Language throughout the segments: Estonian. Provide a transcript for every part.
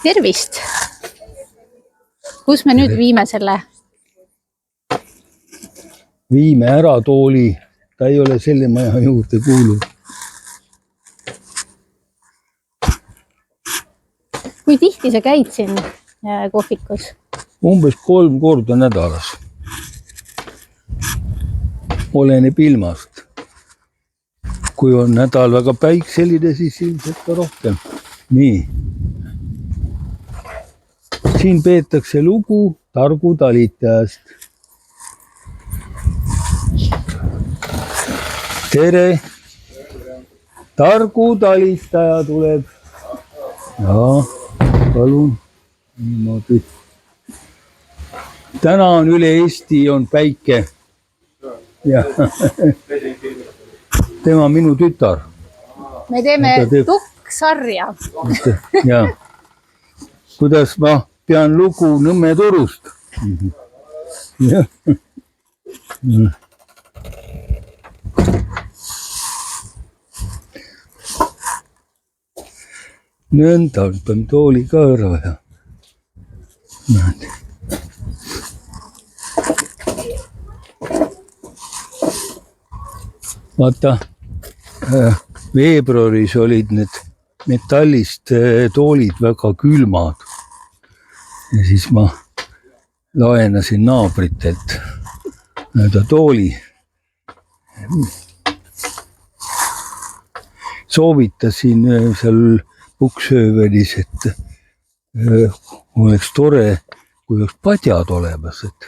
Tervist! Kus me nüüd viime selle? Viime ära tooli. Ta ei ole selle maja juurde kuuluv. Kui tihti sa käid siin kohvikus? Umbes 3 korda nädalas. Oleneb ilmast. Kui on nädal väga päikseline, siis ilmselt ka rohkem. Nii. Siin peetakse lugu targu talitajast. Tere! Targu talitaja tuleb. Jaa, palun. Niimoodi. Täna on üle Eesti on päike. Ja. Tema minu tütar. Me teeme tukksarja. Ja. Kuidas ma pean lugu Nõmme Turust? Ja. Nõnda pean tooli ka ära ja. Vaata, veebruaris olid need metallist toolid väga külmad. Ja siis ma laenasin naabritelt tooli. Soovitasin seal Puksöövenis, et oleks tore, kui oleks padjad olemas, et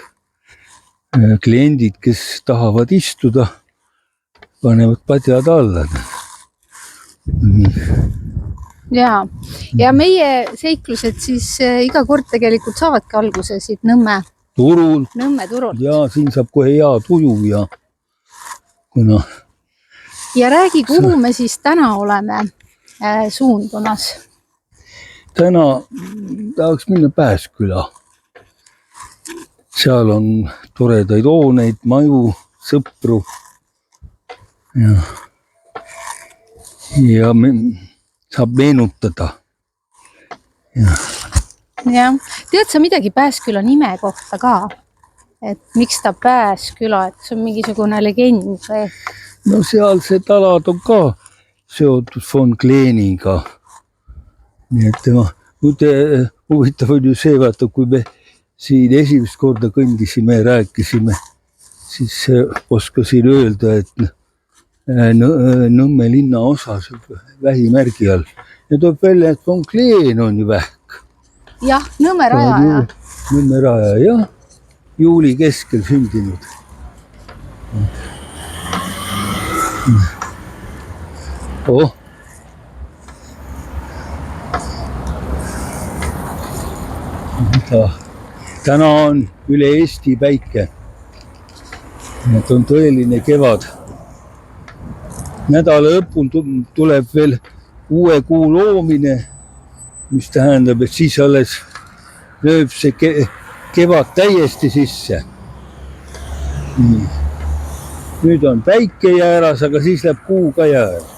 kliendid, kes tahavad istuda, panevad padjad alla. Ja meie seiklused siis iga kord tegelikult saavadki alguse siit Nõmme turult. Ja siin saab kohe hea tuju ja kuna... Ja räägi, kuhu me siis täna oleme suundumas? Täna tahaks minna Pääsküla. Seal on toredaid hooneid, maju, sõpru. Ja saab meenutada. Ja. Tead sa midagi Pääsküla nime kohta ka? Et miks ta Pääsküla, et see on mingisugune legend või? No sealsed alad on ka seotud von Kleeniga. Nii et tema, huvitav on ju see, vaata, kui me siin esimest korda kõndisime ja rääkisime, siis oskasin öelda, et Nõmme linna osas vähimärgi all. Ja tuleb välja, et von Kleen on ju vähk. Jah, Nõmme rajaja. Nõmme rajaja, jah. Juuli keskel sündinud. Oh. Täna on üle Eesti päike. Need on tõeline kevad. Nädala õpul tuleb veel uue kuu loomine, mis tähendab, et siis alles lööb see kevad täiesti sisse. Nüüd on päike jääras, aga siis läheb kuu ka jääras.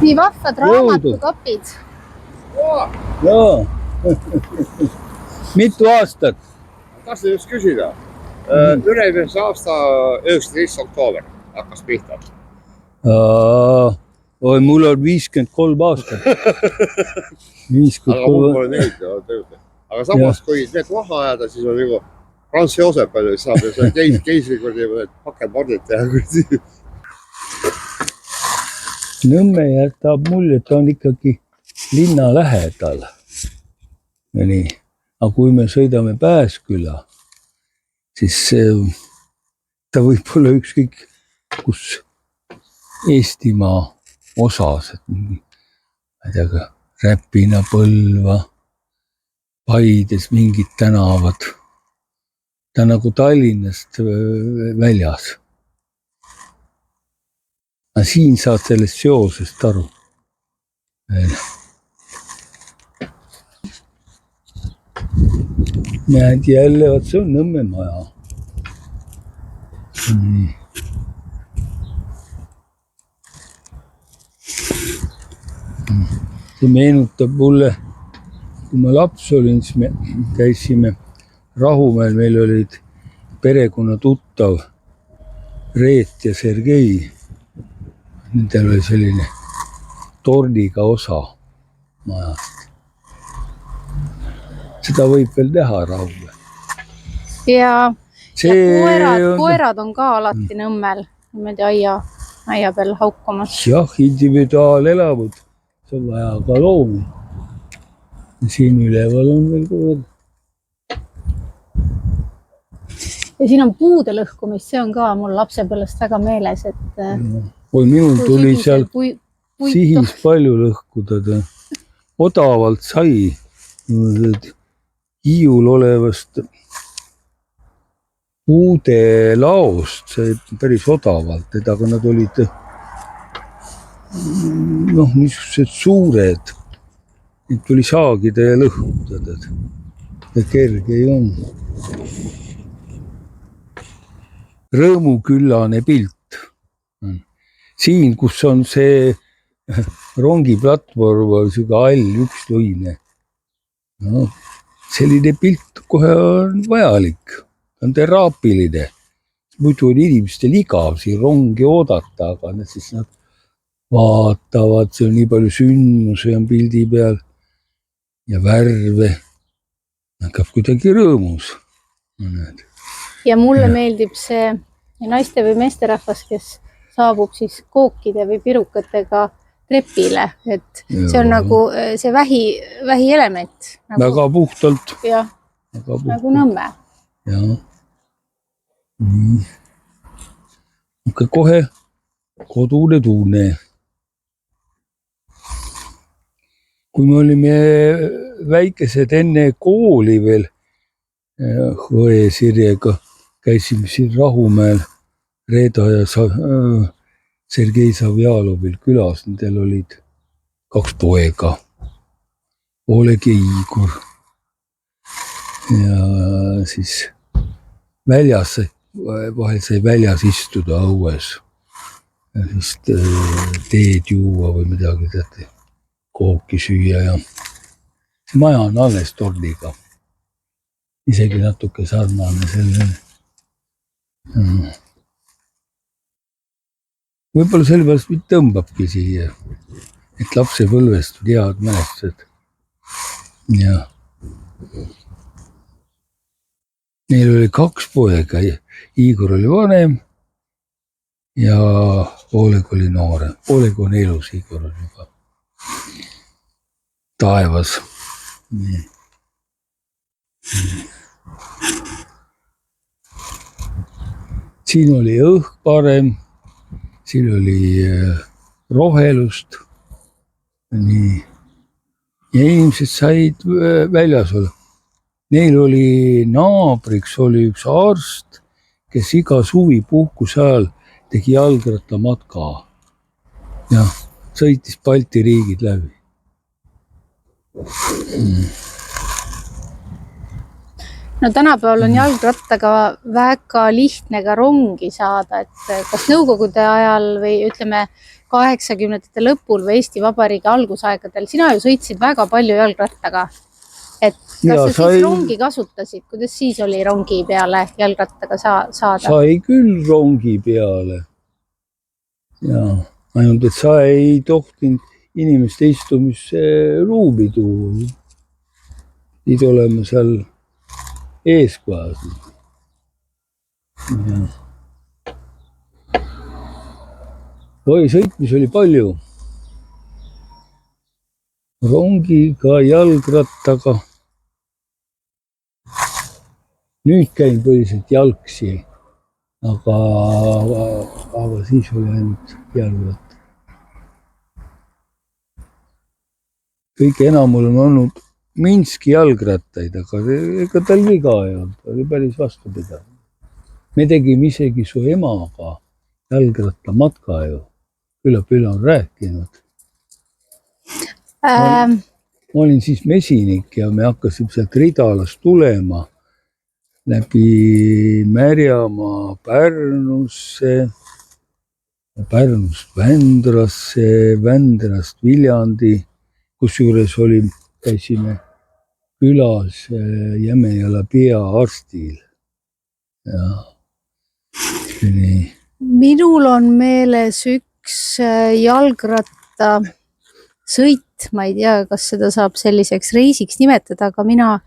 Nii vahvad raamatukapid. Jaa. Mitu aastat? Tahtsin just küsida. Üle-eelmise aasta 19. oktoober hakkas pihta. Mul on 53 aastat. Aga mul pole neid. Aga samas, kui need maha ajada, siis on nagu Franz Joosep saab ja see keisrikurdi pakendmordid teha. Nõmme jätab mulje, et ta on ikkagi linna lähedal. Ja nii. Aga kui me sõidame Pääsküla, siis ta võib olla ükskõik kus Eestimaa osas. Ma ei tea ka Räpina, Põlva, Paides mingid tänavad. Ta nagu Tallinnast väljas. Aga siin saad sellest seosest aru. Näed jälle, vaat see on Nõmme maja. See meenutab mulle, kui ma laps olin, siis me käisime Rahumäel, meil olid perekonna tuttav Reet ja Sergei. Nendel oli selline torniga osa majast. Seda võib veel teha Rahumäel. Ja koerad on ka alati Nõmmel niimoodi aia peal haukumas. Jah, individuaalelamud. See on vaja ka loomi. Siin üleval on veel koer. Ja siin on puude lõhkumist, see on ka mul lapsepõlvest väga meeles, et minul tuli seal Sihis palju lõhkuda. Odavalt sai Hiiul olevast puude laost, sai päris odavalt, aga nad olid niisugused suured. Neid tuli saagida ja lõhkuda. Ja kerge ei on. Rõõmuküllane pilt. Siin, kus on see rongiplatvorm, on siuke all ükslõine. No, selline pilt kohe on vajalik. On teraapiline. Muidu on inimestel igav siin rongi oodata, aga nad vaatavad, see on nii palju sündmusi on pildi peal ja värve. Hakkab kuidagi rõõmus. Ja mulle meeldib see naiste või meesterahvas, kes saabub siis kookide või pirukatega trepile, et see on nagu see vähi element. Väga puhtalt. Jah, nagu Nõmme. Jah. Kohe kodune tunne. Kui me olime väikesed enne kooli veel õe Sirjega, käisime siin Rahumäel Reeda ja Sergei Savjalovil külas. Nendel olid 2 poega, Oleg ja Igor. Ja siis väljas, vahel sai väljas istuda õues. Ja siis teed juua või midagi, teate, kooki süüa ja see maja on alles torniga. Isegi natuke sarnane sellele. Võib-olla sellepärast mind tõmbabki siia, et lapsepõlvest head mälestused. Ja neil oli 2 poega, Igor oli vanem ja Oleg oli noorem. Oleg on elus, Igor on juba taevas. Siin oli õhk parem, siin oli rohelust. Nii. Ja inimesed said väljas olla. Neil oli naabriks oli üks arst, kes iga suvi puhkuse ajal tegi jalgrattamatka. Ja sõitis Balti riigid läbi. No tänapäeval on jalgrattaga väga lihtne ka rongi saada, et kas nõukogude ajal või ütleme 80-ndate lõpul või Eesti Vabariigi algusaegadel, sina ju sõitsid väga palju jalgrattaga. Et kas sa siis rongi kasutasid? Kuidas siis oli rongi peale jalgrattaga saada? Sai küll rongi peale. Ja ainult, et sa ei tohtinud inimeste istumisse ruumi tuua. Pidi olema seal eeskohas. Oi, sõitmis oli palju. Rongiga, jalgrattaga. Nüüd käin põhiliselt jalgsi, aga siis oli ainult jalgratta. Kõige enam on olnud Minski jalgrattaid, aga ega tal viga ei olnud, oli päris vastupidav. Me tegime isegi su emaga jalgratta matka ju, küllap üle on rääkinud. Ma olin siis mesinik ja me hakkasime sealt Ridalast tulema läbi Märjamaa Pärnusse Pärnust Vändrasse, Vändrast Viljandi, kusjuures käisime külas Jämejala peaarstil. Ja nii. Minul on meeles üks jalgrattasõit, ma ei tea, kas seda saab selliseks reisiks nimetada, aga mina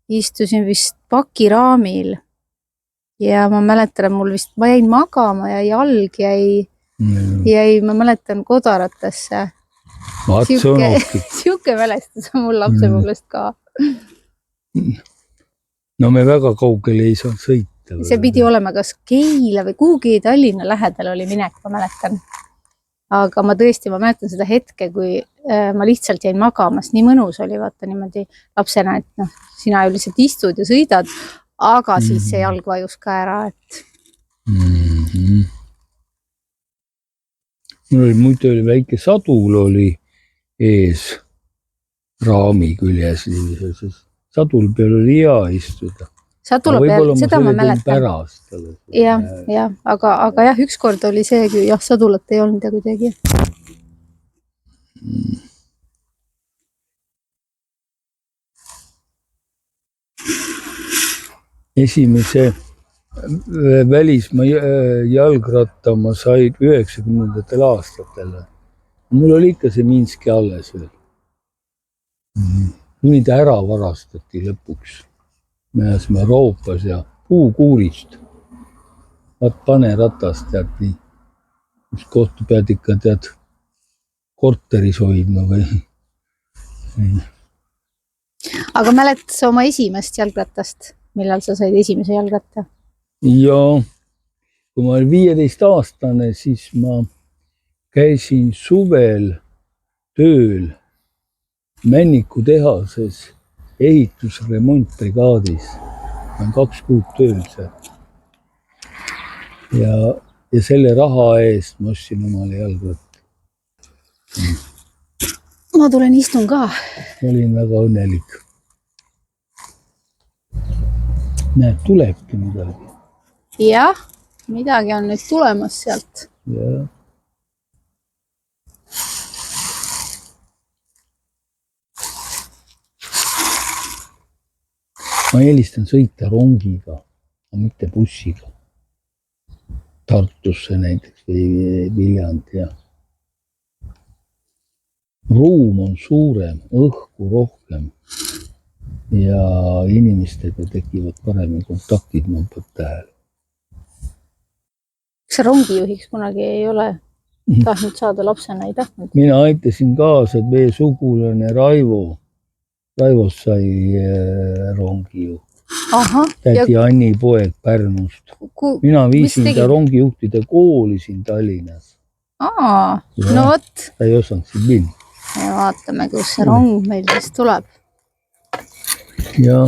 istusin vist pakiraamil ja ma mäletan, ma jäin magama ja jalg jäi, ma mäletan, kodaratasse. Siuke mälestus on mul lapsepõlvest ka. No me väga kaugele ei saa sõita. See pidi olema kas Keila või kuhugi Tallinna lähedal oli minek, ma mäletan. Aga ma mäletan seda hetke, kui ma lihtsalt jäin magamas. Nii mõnus oli, vaata niimoodi lapsena, et sina ju lihtsalt istud ja sõidad, aga siis see jalg vajus ka ära, et... Muidu oli väike sadul oli ees raami küljes. Sadul peal oli hea istuda. Sadula peal, seda ma mäletan. Jah, aga jah, ükskord oli see, kui sadulat ei olnud ja kuidagi. Esimese välismaa jalgratta ma sain 90. aastatel. Mul oli ikka see Minski alles veel. Kuni ta ära varastati lõpuks. Me ajasime Euroopas ja puukuurist. Vaat pane ratast tead nii. Kus kohtu pead ikka tead korteris hoidma või. Aga mäletad sa oma esimest jalgratast? Millal sa said esimese jalgratta? Ja, kui ma olin 15-aastane, siis ma käisin suvel tööl Männiku tehases ehitusremontbrigaadis. Ma olen 2 kuud tööl seal. Ja selle raha eest ma ostsin omale jalgratta. Ma tulen istun ka. Olin väga õnnelik. Näed, tulebki midagi. Jah, midagi on nüüd tulemas sealt. Ja. Ma eelistan sõita rongiga, aga mitte bussiga. Tartusse näiteks või Viljandi. Ruum on suurem, õhku rohkem ja inimestega tekivad paremini kontaktid, ma peab tähele. Kas sa rongijuhiks kunagi ei ole tahtnud saada lapsena, ei tahtnud? Mina aitasin kaasa, et meie sugulane Raivost sai rongijuht. Tädi Anni poeg Pärnust. Mina viisin ta rongijuhtide kooli siin Tallinnas. No vot. Ta ei osanud siin minna. Ja vaatame, kus see rong meil siis tuleb. Ja.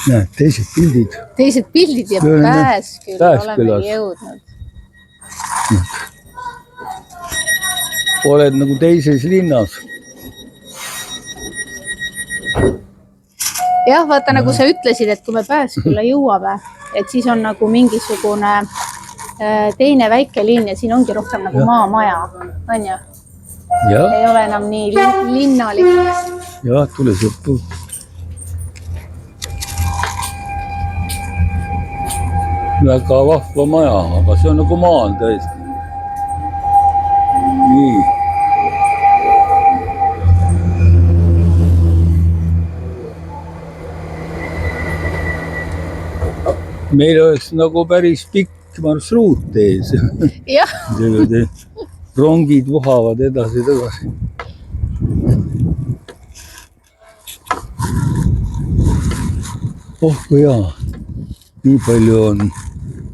Näed, teised pildid. Teised pildid ja Pääsküll olemegi jõudnud. Oled nagu teises linnas. Jah, vaata nagu sa ütlesid, et kui me Pääskülla jõuame, et siis on nagu mingisugune teine väike linn ja siin ongi rohkem nagu maamaja, on ju? Ei ole enam nii linnalik. Jah, tule sealt puht. Väga vahva maja, aga see on nagu maal tõesti. Nii. Meil oleks nagu päris pikk marsruut ees. Jah. Rongid vuhavad edasi-tagasi. Oh kui hea. Nii palju on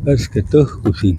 värsket õhku siin.